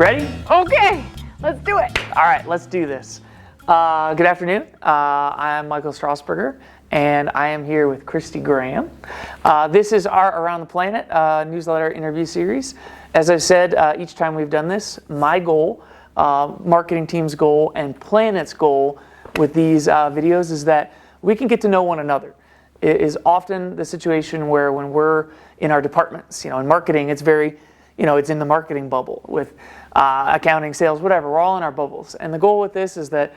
Ready? Okay, let's do it. All right, let's do this. Good afternoon. I'm Michael Strasburger, and I am here with Christi Graham. This is our Around the Planet newsletter interview series. As I've said, each time we've done this, my goal, marketing team's goal, and Planet's goal with these videos is that we can get to know one another. It is often the situation where when we're in our departments, in marketing, it's very, it's in the marketing bubble with accounting, sales, whatever. We're all in our bubbles. And the goal with this is that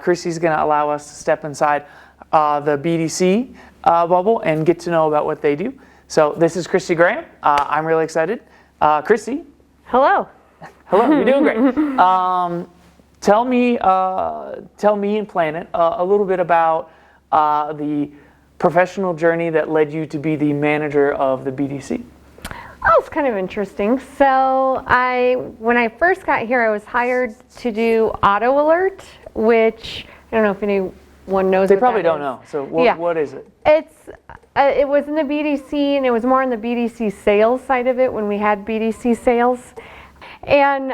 Christi's going to allow us to step inside the BDC bubble and get to know about what they do. So this is Christi Graham. I'm really excited. Christi. Hello. Hello, you're doing great. Tell me and Planet a little bit about the professional journey that led you to be the manager of the BDC. Oh, it's kind of interesting. So when I first got here, I was hired to do auto alert, which I don't know if anyone knows. They probably don't know. So what is it? It was in the BDC, and it was more on the BDC sales side of it when we had BDC sales. And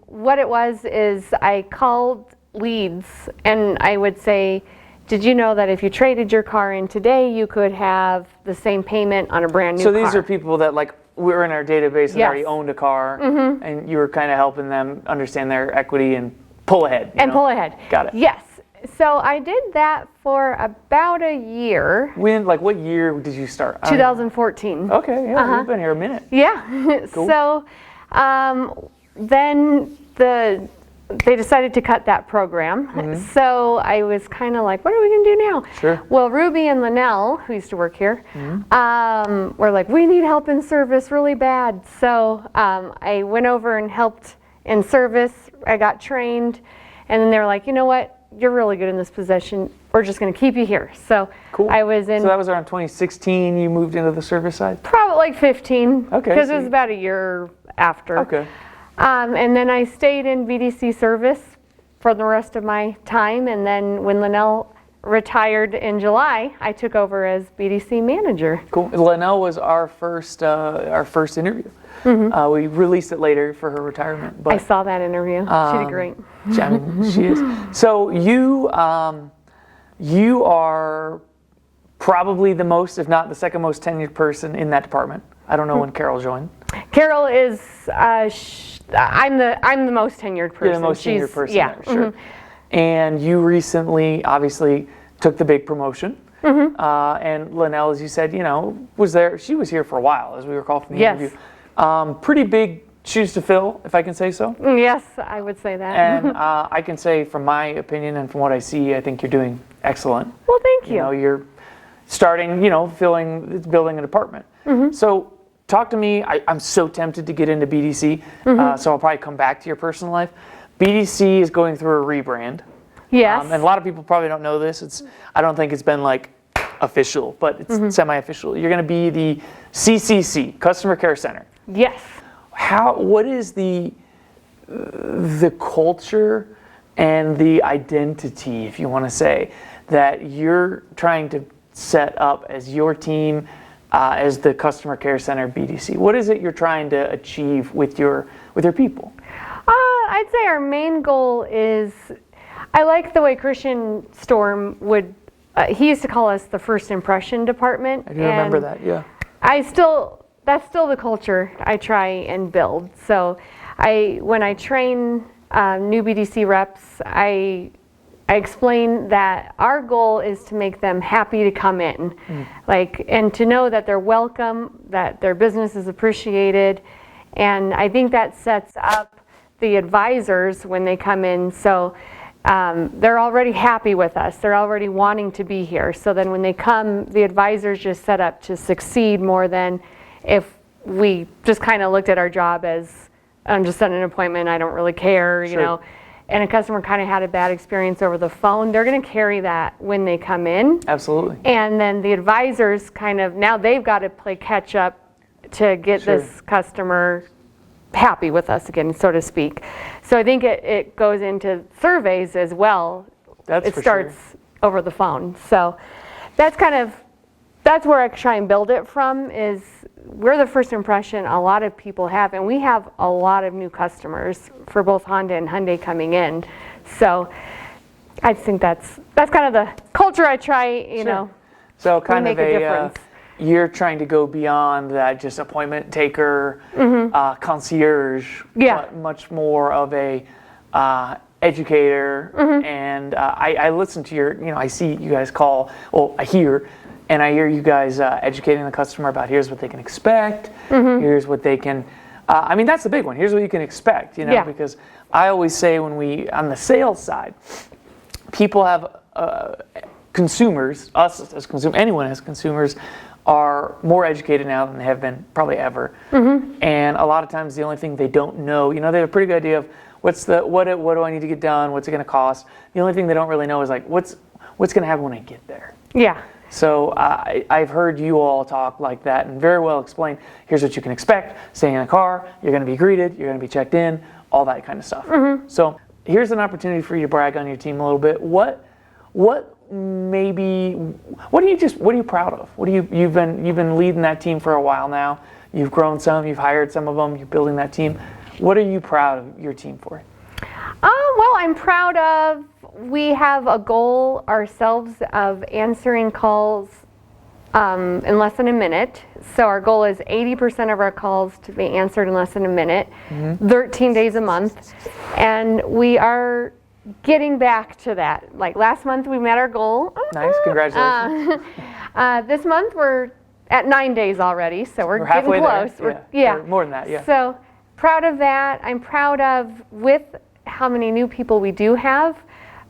what it was is I called leads, and I would say, did you know that if you traded your car in today, you could have the same payment on a brand new car? So these are people that were in our database and already owned a car, and you were kind of helping them understand their equity and pull ahead. Pull ahead. Got it. Yes. So I did that for about a year. When, what year did you start? 2014. Okay, yeah, you've been here a minute. Yeah. Cool. So then they decided to cut that program. So I was kind of like, what are we going to do now? Sure. Well, Ruby and Linnell, who used to work here, were like, we need help in service really bad. So I went over and helped in service. I got trained. And then they were like, you know what? You're really good in this position. We're just going to keep you here. So cool. I was in. So that was around 2016 you moved into the service side? Probably like 15. Okay. Because it was about a year after. Okay. And then I stayed in BDC service for the rest of my time. And then when Linnell retired in July, I took over as BDC manager. Cool. Linnell was our first interview. We released it later for her retirement. But I saw that interview. She did great. She is. So you are probably the most, if not the second most tenured person in that department. I don't know when Carol joined. Carol is. I'm the most tenured person. You're the most tenured person. Yeah. There, sure. And you recently, obviously, took the big promotion. And Linnell, as you said, was there. She was here for a while, as we recall from the interview. Pretty big shoes to fill, if I can say so. Yes, I would say that. And I can say, from my opinion and from what I see, I think you're doing excellent. Well, thank you. You're starting, building a department. So talk to me. I'm so tempted to get into BDC, so I'll probably come back to your personal life. BDC is going through a rebrand. Yes. And a lot of people probably don't know this. I don't think it's been official, but it's semi-official. You're going to be the CCC, Customer Care Center. Yes. What is the culture and the identity, if you want to say, that you're trying to set up as your team, as the Customer Care Center BDC? What is it you're trying to achieve with your people? I'd say our main goal is, I like the way Christian Storm would, he used to call us the first impression department. I do remember that, yeah. That's still the culture I try and build. So when I train new BDC reps, I explain that our goal is to make them happy to come in, and to know that they're welcome, that their business is appreciated, and I think that sets up the advisors when they come in. So they're already happy with us. They're already wanting to be here. So then when they come, the advisors just set up to succeed more than if we just kind of looked at our job as, I'm just setting an appointment, I don't really care, and a customer kind of had a bad experience over the phone. They're going to carry that when they come in. Absolutely. And then the advisors now they've got to play catch up to get this customer happy with us again, so to speak. So I think it goes into surveys as well. It starts over the phone. So that's kind of that's where I try and build it from, is we're the first impression a lot of people have, and we have a lot of new customers for both Honda and Hyundai coming in. So I think that's kind of the culture I try, you know. So kind make of a difference. You're trying to go beyond that just appointment taker, concierge, but much more of a educator. And I listen to your, I see you guys I hear you guys educating the customer about here's what they can expect, here's what they can, that's the big one. Here's what you can expect, because I always say on the sales side, people have consumers, us as consumers, anyone as consumers, are more educated now than they have been probably ever. And a lot of times the only thing they don't know, they have a pretty good idea of what do I need to get done, what's it going to cost. The only thing they don't really know is like what's going to happen when I get there. Yeah. So I've heard you all talk like that and very well explain, here's what you can expect, staying in a car, you're going to be greeted, you're going to be checked in, all that kind of stuff. So here's an opportunity for you to brag on your team a little bit. What are you proud of? You've been leading that team for a while now. You've grown some, you've hired some of them, you're building that team. What are you proud of your team for? Well, I'm proud of, we have a goal ourselves of answering calls in less than a minute. So our goal is 80% of our calls to be answered in less than a minute, 13 days a month. And we are getting back to that. Like last month we met our goal. Nice, congratulations. This month we're at 9 days already, so we're getting halfway close. There. Yeah. More than that, yeah. So proud of that. I'm proud of with how many new people we do have.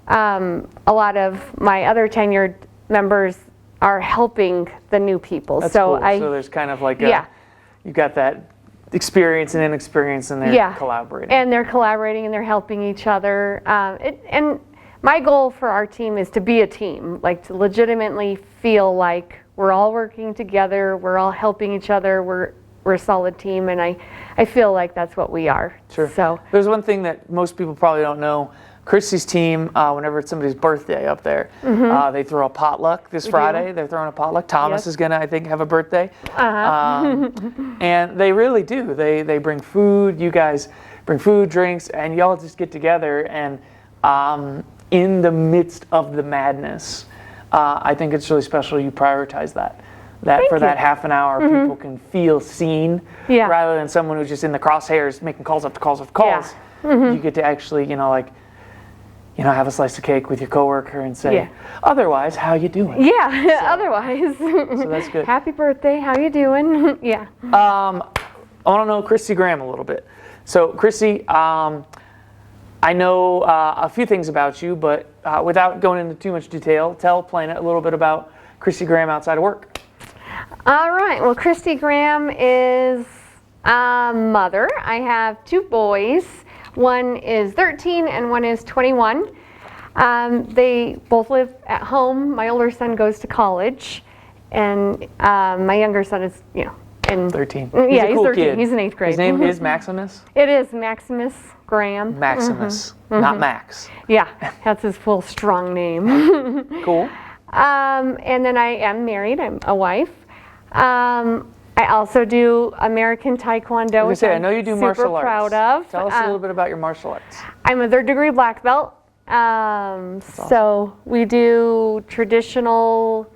A lot of my other tenured members are helping the new people. That's so cool. So there's kind of like you got that experience and inexperience, and they're collaborating. And they're collaborating and they're helping each other. And my goal for our team is to be a team, like to legitimately feel like we're all working together, we're all helping each other, we're a solid team, and I feel like that's what we are. Sure. So there's one thing that most people probably don't know. Christi's team, whenever it's somebody's birthday up there, they throw a potluck this Friday. They're throwing a potluck. Thomas is going to, I think, have a birthday. And they really do. They bring food. You guys bring food, drinks, and y'all just get together. And in the midst of the madness, I think it's really special you prioritize that. That half an hour, people can feel seen rather than someone who's just in the crosshairs making calls after calls after calls. You get to actually, have a slice of cake with your coworker and say, otherwise, how you doing? Yeah, otherwise. So that's good. Happy birthday, how you doing? Yeah. I want to know Christi Graham a little bit. So, Christi, I know a few things about you, but without going into too much detail, tell Planet a little bit about Christi Graham outside of work. All right. Well, Christi Graham is a mother. I have two boys. One is 13 and one is 21. They both live at home. My older son goes to college, and my younger son is, in 13. He's a cool 13. Kid. He's in 8th grade. His name is Maximus? It is Maximus Graham. Maximus, not Max. Yeah, that's his full strong name. Cool. And then I am married. I'm a wife. I also do American Taekwondo, which I know you do martial arts. Super proud of. Tell us a little bit about your martial arts. I'm a 3rd degree black belt. So we do traditional,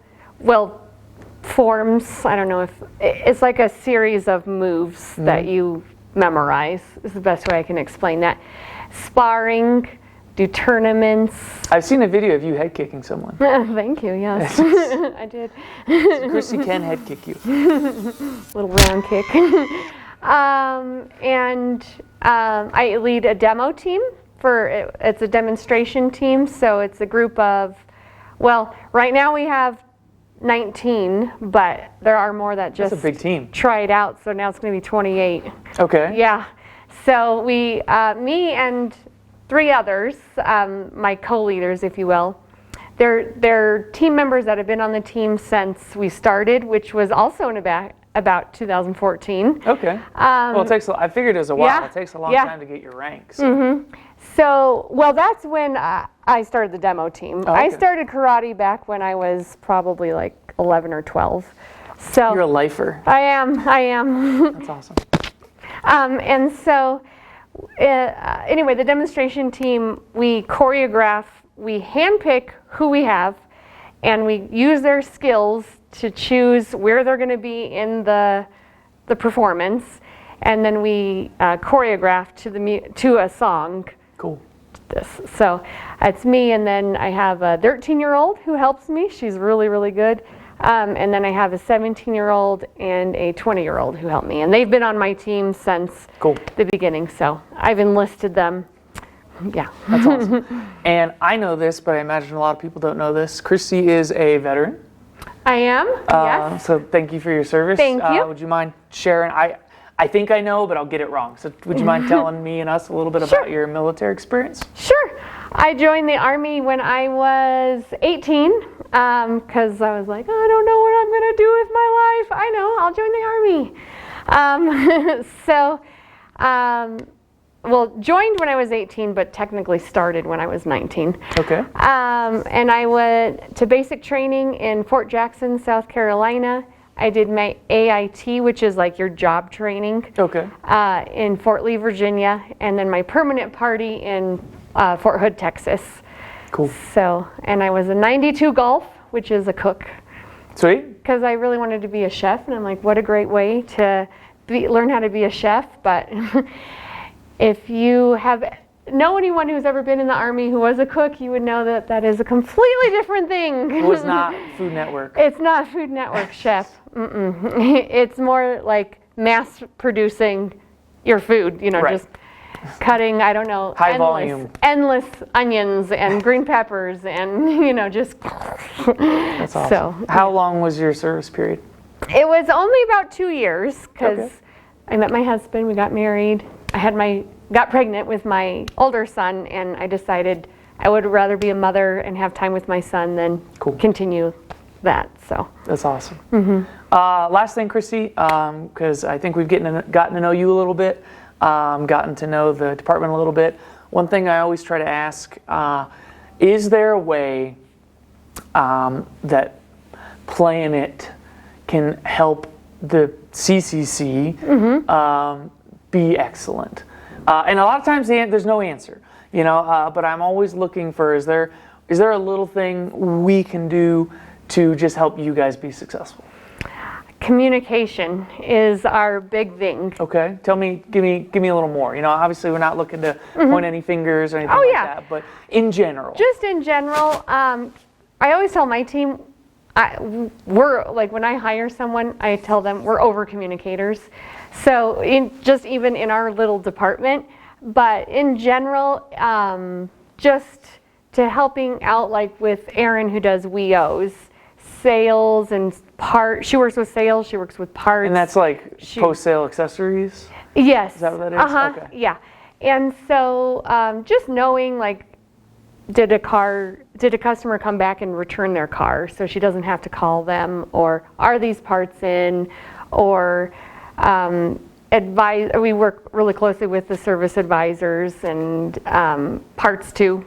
forms. I don't know if it's like a series of moves that you memorize. Is the best way I can explain that. Sparring, do tournaments. I've seen a video of you head kicking someone. Thank you. Yes, I did. Christi can head kick you. Little round kick. And I lead a demo team it's a demonstration team. So it's a group of, right now we have 19, but there are more that just That's a big team. Tried out. So now it's going to be 28. Okay. Yeah. So me and 3 others, my co-leaders, if you will, they're team members that have been on the team since we started, which was also in about 2014. Okay. It takes. I figured it was a while. Yeah, it takes a long time to get your ranks. So, that's when I started the demo team. Oh, okay. I started karate back when I was probably like 11 or 12. So You're a lifer. I am. That's awesome. And so, anyway, the demonstration team, we choreograph, we handpick who we have, and we use their skills to choose where they're going to be in the performance, and then we choreograph to a song. Cool. So it's me, and then I have a 13-year-old who helps me. She's really, really good. And then I have a 17-year-old and a 20-year-old who help me. And they've been on my team since the beginning, so I've enlisted them. Yeah. That's awesome. And I know this, but I imagine a lot of people don't know this. Christi is a veteran. I am, yes. So thank you for your service. Thank you. Would you mind sharing? I think I know, but I'll get it wrong. So would you mind telling me and us a little bit about your military experience? Sure. I joined the Army when I was 18 because I was like, I don't know what I'm going to do with my life. I know, I'll join the Army. Joined when I was 18, but technically started when I was 19. Okay. And I went to basic training in Fort Jackson, South Carolina. I did my AIT, which is like your job training. Okay. In Fort Lee, Virginia, and then my permanent party in Fort Hood, Texas. Cool. So, and I was a 92 Golf, which is a cook. Sweet. Because I really wanted to be a chef, and I'm like, what a great way to learn how to be a chef. But if you know anyone who's ever been in the Army who was a cook, you would know that that is a completely different thing. It was not Food Network. It's not Food Network chef. It's more like mass producing your food, just cutting, I don't know, high volume, endless onions and green peppers and, just. That's awesome. So, how long was your service period? It was only about 2 years because I met my husband, we got married. Got pregnant with my older son, and I decided I would rather be a mother and have time with my son than continue that. So that's awesome. Last thing, Christi, because I think we've gotten to know you a little bit, gotten to know the department a little bit. One thing I always try to ask, is there a way that playing it can help the CCC be excellent? And a lot of times there's no answer, but I'm always looking for, is there a little thing we can do to just help you guys be successful? Communication is our big thing. Okay, give me a little more. Obviously we're not looking to point any fingers or anything like that, but in general. Just in general, I always tell my team, we're like, when I hire someone, I tell them we're over communicators. So even in our little department, but in general, just to helping out, like with Erin, who does WEOs, sales and parts. She works with sales, she works with parts. And that's like post-sale accessories? Yes. Is that what that is? Okay. Yeah. And so just knowing, like, did a customer come back and return their car so she doesn't have to call them, or are these parts in, or we work really closely with the service advisors and parts too,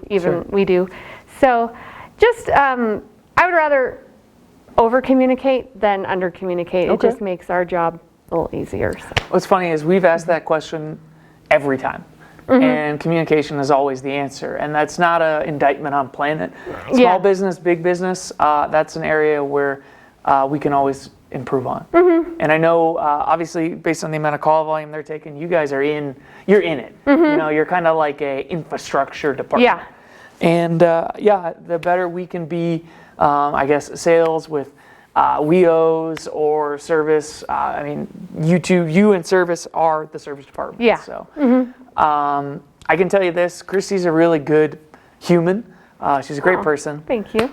we do. So just I would rather over communicate than under communicate. It just makes our job a little easier. So. What's funny is we've asked that question every time. And communication is always the answer. And that's not an indictment on Planet. Small business, big business, that's an area where we can always improve on. And I know, obviously, based on the amount of call volume they're taking, you guys you're in it. You're kind of like a infrastructure department. Yeah. And the better we can be, I guess, sales with WEOs or service. I mean, you and service are the service department. Yeah. So I can tell you this, Christi's a really good human. She's a great person. Thank you.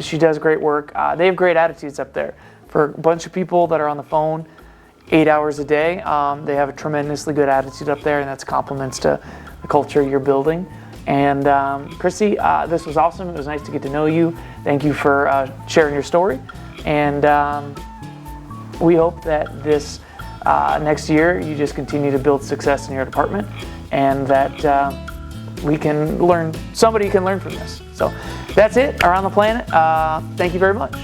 She does great work. They have great attitudes up there. For a bunch of people that are on the phone 8 hours a day, they have a tremendously good attitude up there, and that's compliments to the culture you're building. And Christi, this was awesome. It was nice to get to know you. Thank you for sharing your story. And we hope that this next year you just continue to build success in your department, and that somebody can learn from this. So that's it, Around the Planet. Thank you very much.